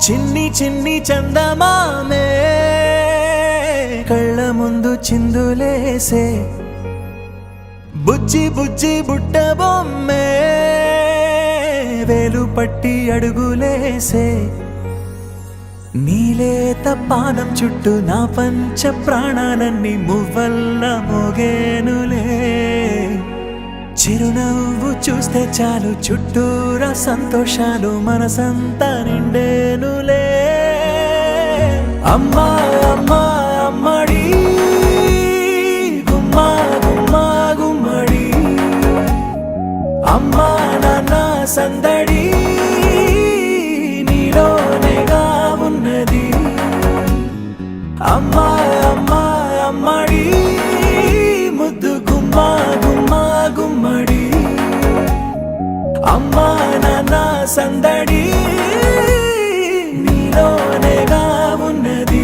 చిన్ని చిన్ని చందమామే కళ్ళ ముందు చిందులేసే బుజ్జి బుజ్జి బుట్ట బొమ్మే వేలు పట్టి అడుగులేసే నీలేత పాదం చుట్టూ నా పంచ ప్రాణాలన్నీ మువ్వల్ల మోగేనులే చిరునవ్వు చూస్తే చాలు చుట్టూరా సంతోషాలు మనసంతా నిండేనులే అమ్మా అమ్మా అమ్మడి గుమ్మా గుమ్మా గుమ్మడి అమ్మా నాన్న సందడి నీలోనేగా ఉన్నది అమ్మా అమ్మా అమ్మడి ముద్దు గుమ్మా గుమ్మా గుమ్మడి అమ్మా నాన్న సందడి నీలోనేగా ఉన్నది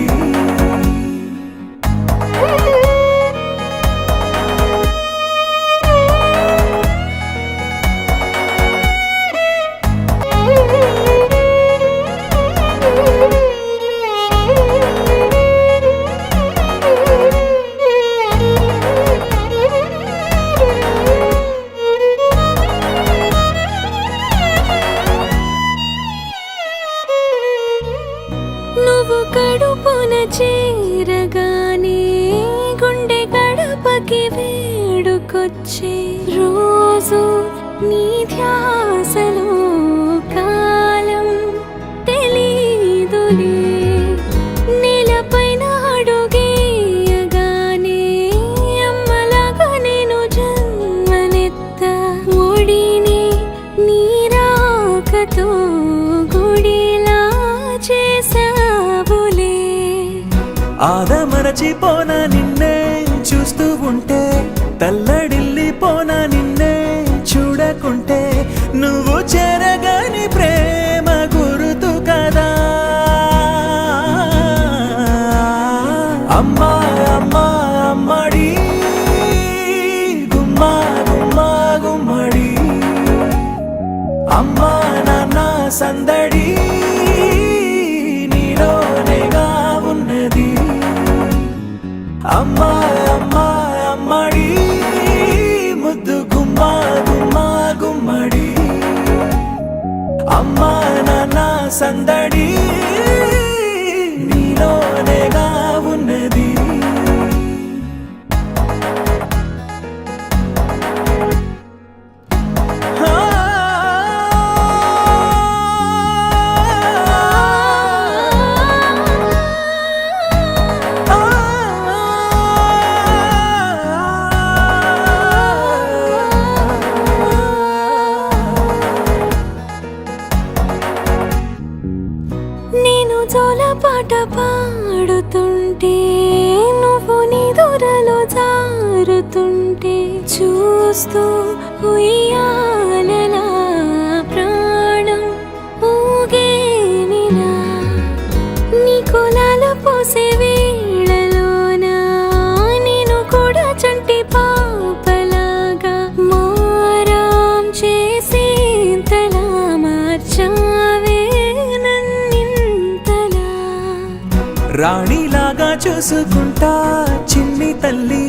నువ్వు కడుపున చేరగానే గుండె గడపకి వేడుకొచ్చే రోజు నీ ధ్యాసలో కాలం తెలీదులే నేలపైన అడుగేయగానే అమ్మలాగా నేను జన్మనెత్త ఒడిని నీ రాకతో గుడిలా చేసావులే ఆదమరచిపోనా నిన్నే చూస్తూ ఉంటే తల్లడిల్లిపోనా నిన్నే చూడకుంటే నువ్వు చెరగని ప్రేమ గురుతు కదా అమ్మా అమ్మా అమ్మడి గుమ్మా గుమ్మా గుమ్మడి అమ్మా నాన్న సందడి నీలోనేగా ఉన్నది అమ్మా అమ్మా అమ్మడి ముద్దు గుమ్మా గుమ్మా గుమ్మడి అమ్మా నాన్న సందడి నీలోనేగా ఉన్నది నేను జోలపాట పాడుతుంటే నువ్వు నిదురలో జారుతుంటే చూస్తూ ఉయ్యాలలా ప్రాణం ఊగేనిలా నీ కులాల పోసే వేళలోన నేను కూడా చంటి పాపలాగా మారాం చేసేంతలా మార్చావే రాణిలాగా చూసుకుంటా చిన్ని తల్లి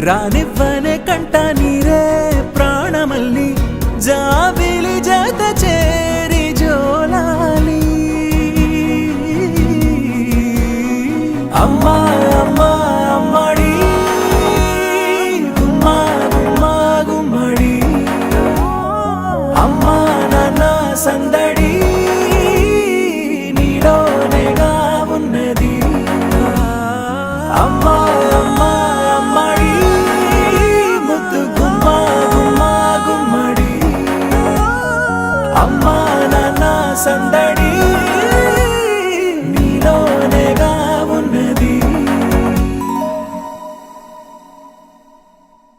రానివ్వనే కంట నీరే ప్రాణమల్లి జాబిలి జత చేరి జోలాలి అమ్మా అమ్మా అమ్మడి గుమ్మా గుమ్మా గుమ్మడి అమ్మా నాన్న సందడి నీలోనేగా ఉన్నది అమ్మా అమ్మా అమ్మడి ముద్దు గుమ్మా గుమ్మా గుమ్మడి అమ్మా నాన్న సందడి